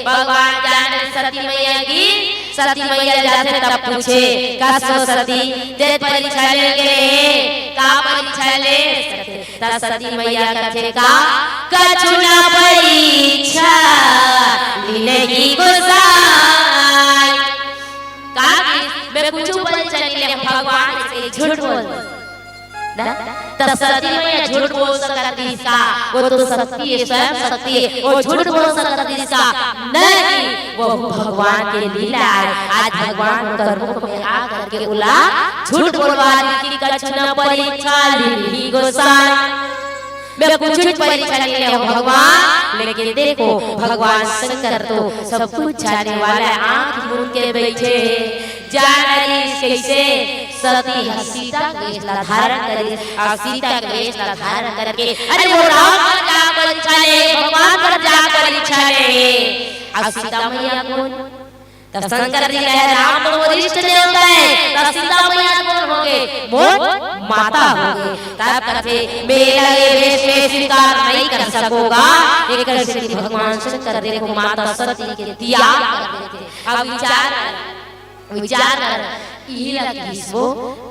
[SPEAKER 1] भगवान जाने सती मैया की सती मैया जाते तब पूछे कसो सती ते परीक्षा लेंगे का परीक्षा ले तब सती मैया कथे का कछुना परीक्षा मिलेगी गुसाई का मैं कुछ परीक्षा ले भगवान से झूठ बोल तब सती मैया झूठ बोल सकती इसका, वो तो सत्य है, स्वयं सत्य है, वो झूठ बोल सकती इसका नहीं, वो भगवान के लीला है। आज भगवान कर्मों में आ करके उला झूठ बोलवाने की कछु न परीक्षा ली गोसाई। मैं कुछ परीक्षा नहीं ले भगवान, लेकिन देखो भगवान शंकर तो सब कुछ जाने वाला है, आंख मूंद के बैठे जाने कैसे सती सीता का वेश धारण करे और सीता का वेश धारण करके अरे वो राम पर जा परीक्षा ले, भगवान पर जा परीक्षा ले। और सीता मैया कौन? तब शंकर जी कहे राम तो वरिष्ठ देवता है, तब सीता मैया कौन होंगे? वो माता होंगे। तब कहते मेरा ये वेश में स्वीकार नहीं कर सकोगा, एक करके भगवान शंकर देखो माता सती के त्याग कर देते। अब विचार कर वो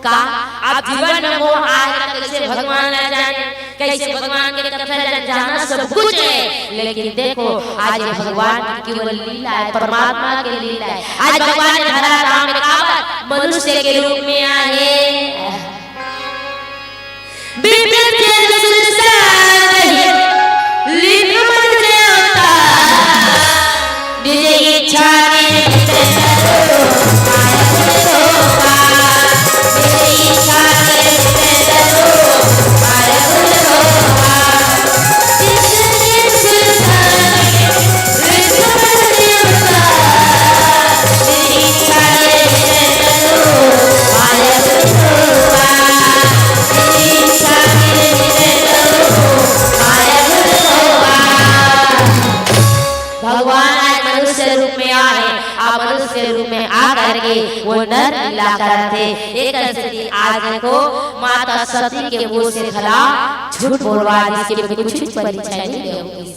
[SPEAKER 1] का अब जीवन में मोह आएगा, कैसे भगवान न जाने, कैसे भगवान के कथा जाना सब कुछ है, लेकिन देखो आज भगवान की केवल लीला है, परमात्मा की लीला है। आज भगवान ने धरा राम का मनुष्य के रूप में आए, वो नर लीला करते। एक सती आज को माता सती के मुंह से खला झूठ बोलवा जिसके कुछ परीक्षा नहीं होगी।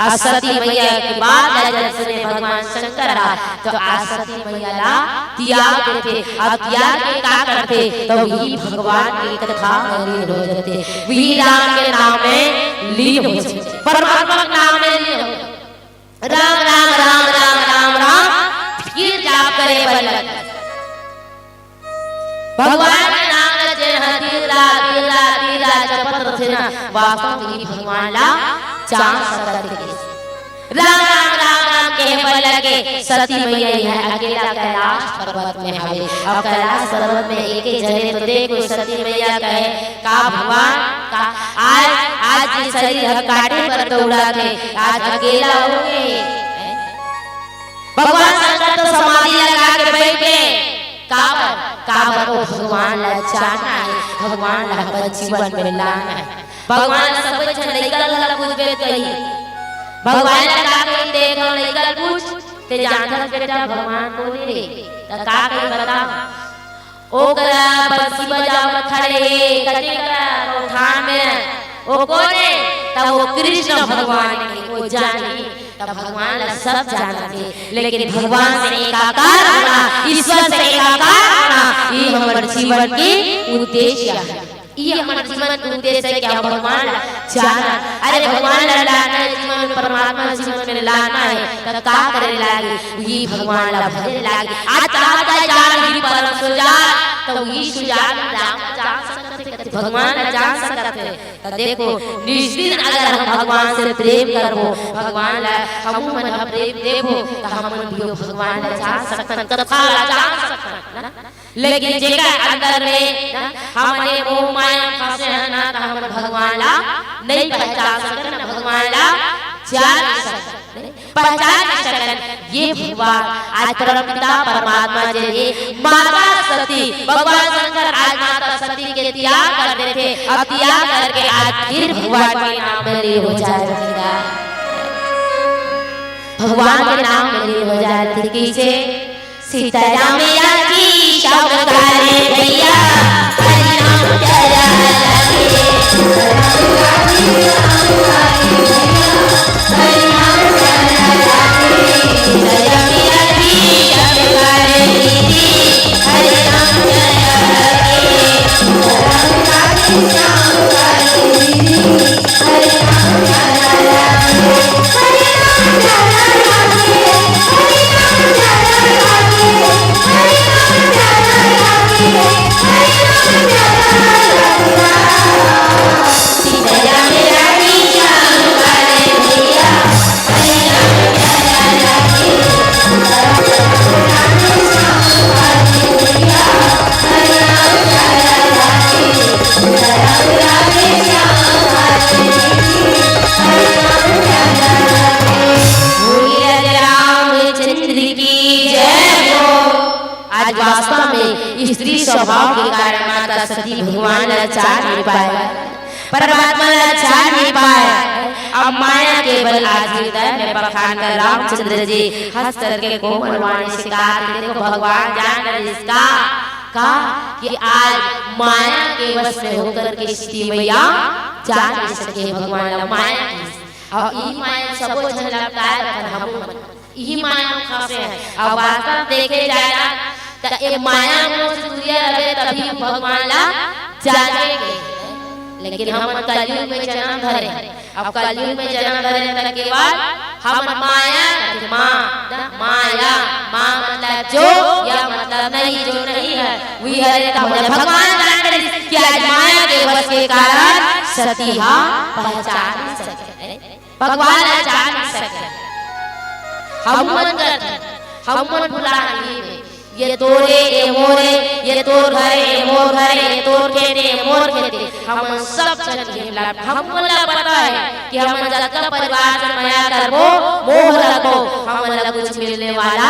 [SPEAKER 1] आज सती मैया के बाद जब से भगवान शंकर आ तो आज सती मैया ला त्याग देते, अब त्याग के का करते तो वही भगवान की कथा लीन हो जाते, वही राम के नाम में लीन हो जाते, परमात्मा के नाम में लीन हो। राम राम राम राम राम राम फिर जाप करे बलक भगवान के नाम जे हतीरा तीरा तीरा जपत थे ना वास्तव में भगवान ला चांद सकते राम राम राम राम के बलके सती मैया है अकेला कैलाश पर्वत में हवे। अब कैलाश पर्वत में एक ही जने तो देखो सती मैया कहे का भगवान का आज शरीर काटे पर दौड़ा थे, आज अकेला हो गए। भगवान शंकर तो समाधि लगा के बैठे, काबर को भगवान ला चाहना है, भगवान ला जीवन में लाना है, भगवान सब कुछ निकल कुछ बेत कही भगवान ला के देखो निकल कुछ ते जानता बेटा भगवान को रे त का कही बता ओकरा बंसी बजाव खड़े कटे का थान में ओ कोने तब वो कृष्ण भगवान के वो जाने तब भगवान ला सब जानते, लेकिन भगवान से एकाकार होना, ईश्वर से एकाकार होना ये हमारे जीवन के उद्देश्य है। ये हमारे जीवन का उद्देश्य है क्या भगवान जाना। अरे भगवान लाना जीवन में परमात्मा जीवन में लाना है तब का करे लागे ये भगवान ला भजन लागे। आज चाहता जान ही परम सुजान तो ये सुजान राम जान सकते, भगवान जान सकते। तो देखो निश्चित अगर हम भगवान से प्रेम करो, भगवान ला हम मन प्रेम देवो तो हम भी भगवान ला जान सकते, कथा ला जान सकते। लेकिन जेकर अंदर में हमने मोह माया फंसे हैं ना तो हम भगवान ला नहीं पहचान सकते, ना भगवान ला जान सकते, पहचान सकते। ये भगवान आज परमपिता परमात्मा जी माता सती भगवान शंकर आज माता सती के त्याग कर देते, अब त्याग करके आज फिर भगवान के नाम में लीन हो जाएगा, भगवान के नाम में लीन हो जाएगा। किसे सीताराम की शब्द गाने भैया हरि नाम जया
[SPEAKER 2] Hare Rama आज वास्तव में स्त्री स्वभाव के कारण माता सती भगवान लाचार नहीं पाए, परमात्मा लाचार नहीं पाए। अब माया केवल आज हृदय में बखान कर रामचंद्र जी हंस करके कोमल वाणी से कहा, देखो भगवान जान रहे इसका कहा कि आज माया के वश में होकर के स्थिति मैया जा नहीं सके भगवान माया और ई माया सबको अच्छा लगता है पर हम ई माया में फंसे हैं। अब वास्तव देखे जाएगा तो ये माया में से दूरिया रहे तभी भगवान ला जागेंगे, लेकिन हम कलयुग में जन्म धरे। अब कलयुग में जन्म धरे तक के बाद हम माया माया माँ मतलब जो या मतलब नहीं, जो नहीं है वही है। भगवान जान रहे कि आज माया के वश के कारण सती पहचान नहीं सके, भगवान जान नहीं सके। हम मन भुला नहीं, ये तोरे ये मोरे, ये तोर घर ये मोर घर, ये तोर खेते ये मोर खेते, हम सब चल हम पता है कि हम जगत परिवार से माया करबो मोह रखो, हम कुछ मिलने वाला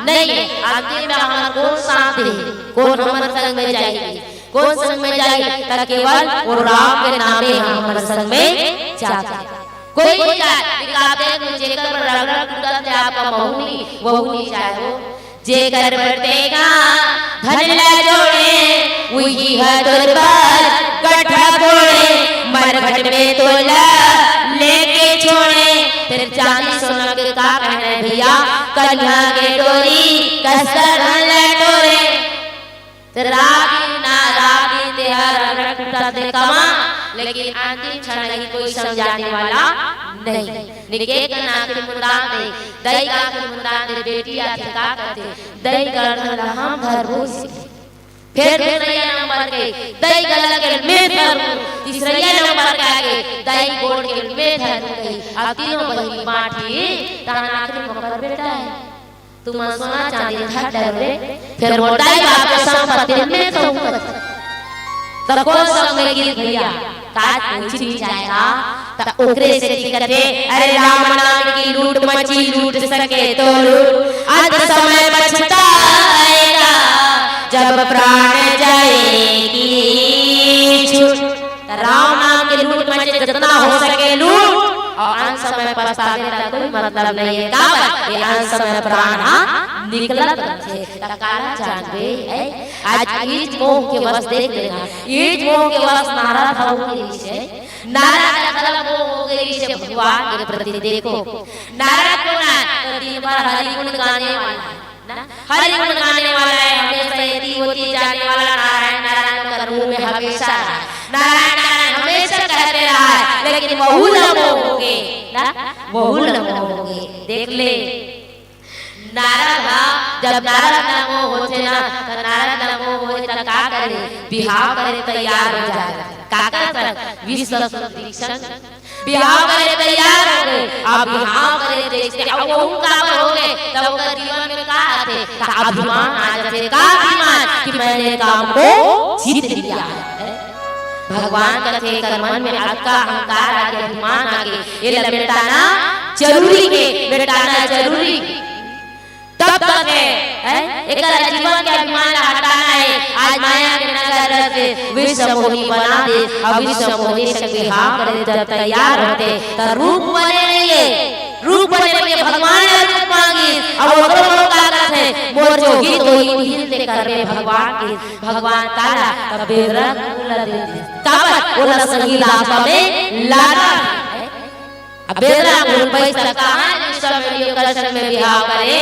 [SPEAKER 2] नहीं है। अंतिम में हमारा कौन साथ है, कौन हमारे संग में जाएगी, कौन संग में जाएगी, तो केवल वो राम के नामे हमारे संग में जाता। कोई नहीं जाए दिखाते जेकर पर रगड़ टूटत है आपका बहुनी बहुनी चाहे हो जेकर बरतेगा धन ला जोड़े वही है दुर्बल गड्ढा कोड़े मरघट में तोला लेके छोड़े। फिर चांदी सोना के का कहना भैया कन्या के डोरी कसर ले टोरे रागी ना रागी तेरा रखता दे कमा, लेकिन अंतिम क्षण नहीं कोई समझाने वाला नहीं। निके का नाम मुंदान दे दई का मुंदान दे बेटी आके का करते दई कर हम घर घुस फिर दूसरा नंबर के दई गला के मैं धरूं, तीसरा नंबर के आगे दई गोड़ के मैं धरूं गई। अब तीनों बहनी बांटी ताना आखिरी मकर बेटा है तुम सोना चांदी धर डरे फिर मोटाई बाप के संपत्ति में कहूं तब कौन संग में गिर भैया काज पूछ नहीं जाएगा तब ओकरे से दिक्कत है। अरे राम नाम की लूट मची लूट सके तो लूट आज समय पछताएगा जब प्राण जाएगी छूट। राम नाम की लूट मचे जितना हो सके लूट और अंत समय पछताने का कोई मतलब नहीं है। काबर ये अंत समय प्राण निकलत है काला जानबे आज ईज मोह के वश देख लेना, ईज मोह के वश नाराज हो गई से नाराज गलत हो गई से भगवान के प्रति देखो नाराज होना तो दिन भर हरि गुण गाने वाला ना हरि गुण गाने वाला है हमेशा यदि होती जाने वाला नारायण नारायण का रूप में हमेशा नारायण नारायण हमेशा कहते रहा है, लेकिन बहुल होगे ना बहुल होगे। देख ले नारद जब नारद नामो होते ना तो नारद नामो होते तो का करे बिहाव करे तैयार हो जाए का कर विश्व दीक्षण बिहाव करे तैयार हो गए। अब बिहाव करे देखते अब वो का हो गए तब उसका जीवन में का आते का अभिमान आ जाते का अभिमान कि मैंने काम को जीत लिया है। भगवान कहते कर्मन में आपका अहंकार आगे अभिमान आगे ये मिटाना जरूरी है, मिटाना जरूरी तब तक है एक जीवन के अभिमान हटाना है। आज माया के नगर से विश्व मोही बना दे, अब विश्व मोही से बिहाव करे जब तैयार होते तो रूप बने रहिए, रूप बने रहिए भगवान ने रूप मांगी अब वो तो का करते मोर जो गीत होई हिलते करबे भगवान के भगवान तारा तब बेरंग उलद तब उलद संगीला में लागा अब बेरंग उल पैसा कहां विश्व में कलशन में बिहाव करे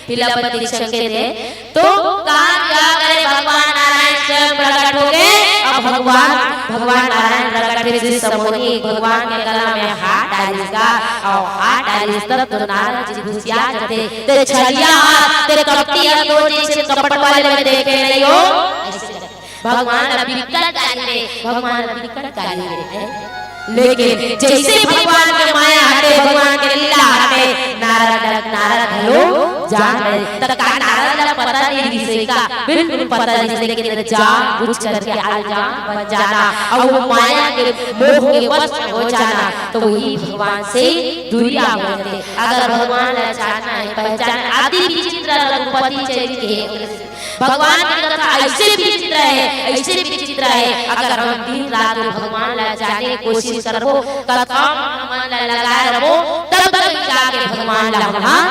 [SPEAKER 2] पिलापति शंके थे तो कहां क्या करे भगवान नारायण स्वयं प्रकट हो गए। अब भगवान नारायण प्रकट फिर जिस समोनी भगवान के गला में हाथ डालेगा और हाथ डाले तब तो नारायण जी घुसिया जाते तेरे छलिया हाथ तेरे कपटी हाथ तो जैसे कपट वाले में देखे नहीं हो भगवान अभी निकट आए भगवान अभी निकट आए लेकिन जैसे भगवान के माया हटे भगवान के लीला हटे नारद हेलो जान रहे तब का नारद पता नहीं किसी का बिल्कुल पता नहीं लेकिन जान बुझ करके आ जान बच जाना और वो माया के मोह के वश हो जाना तो वही भगवान से दूरिया हो जाते। अगर भगवान जानना है पहचान आदि विचित्र रघुपति चरित्र भगवान की कथा ऐसे विचित्र है, ऐसे विचित्र है। अगर हम दिन रात भगवान ला जाने की कोशिश करबो, कथा मन लगा रहो, तब तक जाके भगवान ला वहां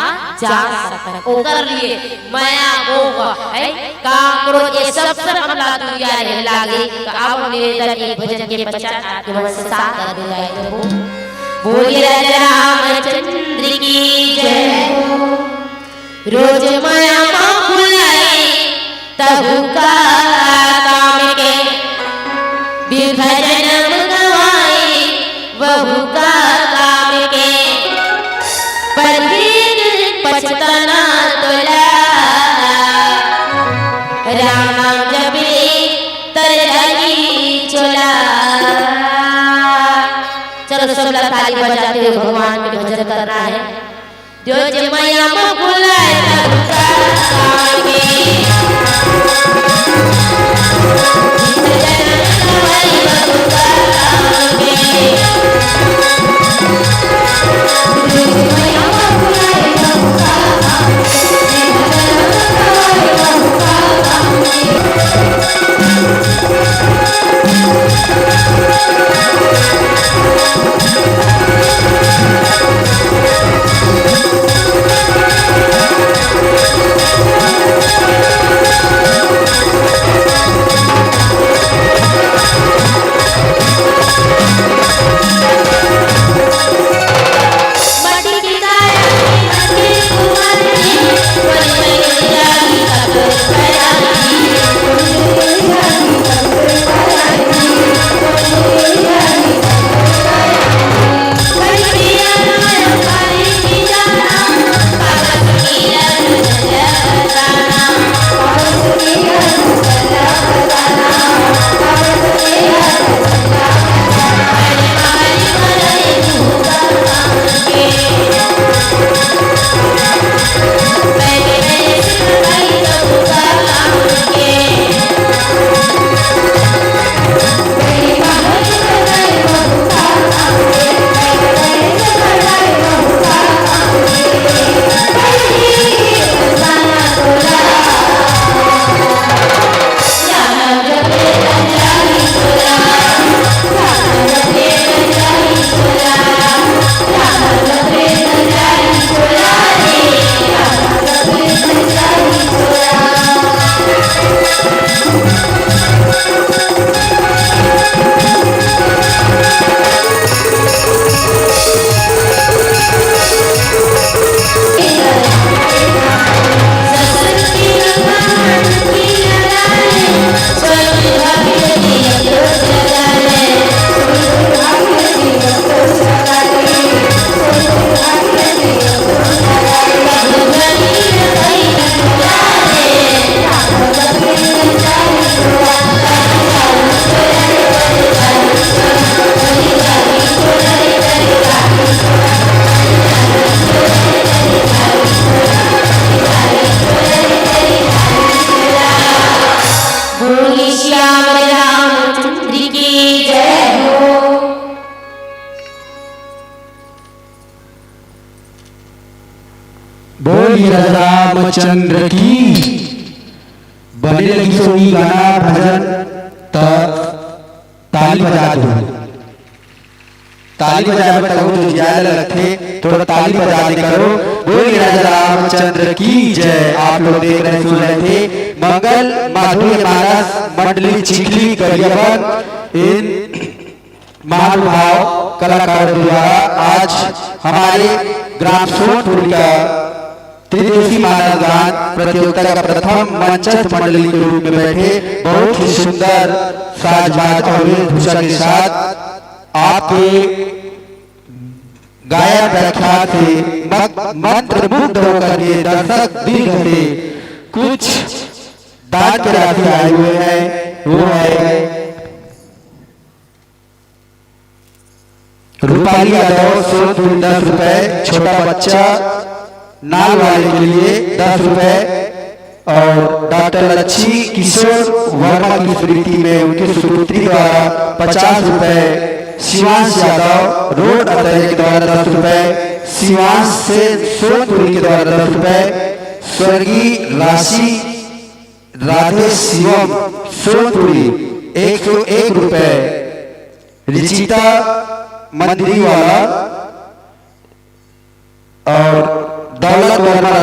[SPEAKER 2] जा सकते। ओकर लिए माया मोह है काम करो ये सब हमला दुनिया रे लागे। अब निवेदन एक भजन के पश्चात आपके मन से साथ कर दिया है। बोलिए रामचंद्र की जय। रोज माया खुलाए तबु का काम के, विभजन गवाए बहु का काम के, पर पछताना तोला राम जबे तरही चोला। चलो सब लोग ताली बजाते हुए भगवान के भजन करना है। जो मैया बुलाए
[SPEAKER 3] बोलिए रामचंद्र की। बने लगी सोई गाना भजन ताली बजा दो। ताली बजा तो ज्यादा रखे, थोड़ा ताली बजा दे करो। बोलिए राजा रामचंद्र की जय। आप लोग देख रहे सुन रहे थे मंगल माधुर्य मानस मंडली चिखली गरियाबंद इन महानुभाव कलाकारों द्वारा आज हमारे ग्राम सोनपुर का त्रिदिवसीय मानव गान प्रतियोगिता का प्रथम मंचस्थ मंडली के रूप में बैठे बहुत ही सुंदर साजबाज और वेशभूषा के साथ आपके गायन व्याख्या से मंत्र मुग्ध होकर के दर्शक दिल से कुछ दान के राशि आए हुए हैं। वो है रूपाली यादव सोनपुर 10 रुपए, छोटा बच्चा नाल वाले के लिए 10 रुपए और डॉक्टर लच्छी किशोर वर्मा की स्मृति में उनकी सुपुत्री द्वारा 50 रुपए, शिवांश यादव रोड अतरे के द्वारा 10 रुपए, शिवांश से सोनपुरी के द्वारा 10 रुपए, स्वर्गीय राशि राधे शिवम सोनपुरी 101 रुपए, रिचिता मंदिरी वाला और दौलत वर्मा